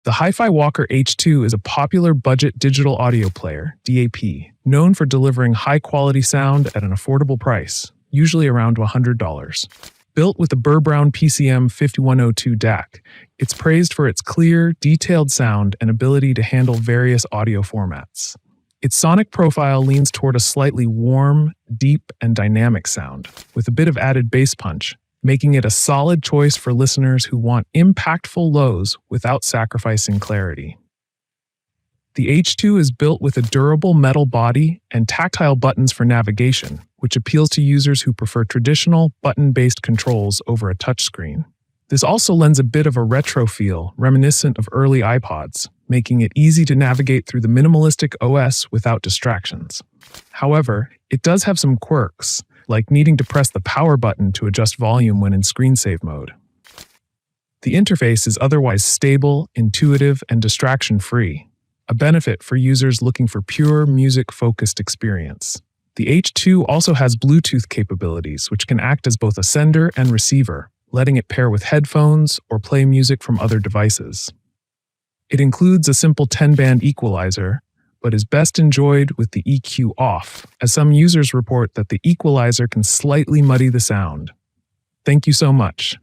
The HiFi Walker H2 is a popular budget digital audio player, DAP, known for delivering high-quality sound at an affordable price, usually around $100. Built with the Burr Brown PCM 5102 DAC, it's praised for its clear, detailed sound and ability to handle various audio formats. Its sonic profile leans toward a slightly warm, deep, and dynamic sound, with a bit of added bass punch, making it a solid choice for listeners who want impactful lows without sacrificing clarity. The H2 is built with a durable metal body and tactile buttons for navigation, which appeals to users who prefer traditional, button-based controls over a touchscreen. This also lends a bit of a retro feel, reminiscent of early iPods, making it easy to navigate through the minimalistic OS without distractions. However, it does have some quirks, like needing to press the power button to adjust volume when in screensaver mode. The interface is otherwise stable, intuitive, and distraction-free, a benefit for users looking for pure music-focused experience. The H2 also has Bluetooth capabilities, which can act as both a sender and receiver, letting it pair with headphones or play music from other devices. It includes a simple 10-band equalizer, but is best enjoyed with the EQ off, as some users report that the equalizer can slightly muddy the sound. Thank you so much.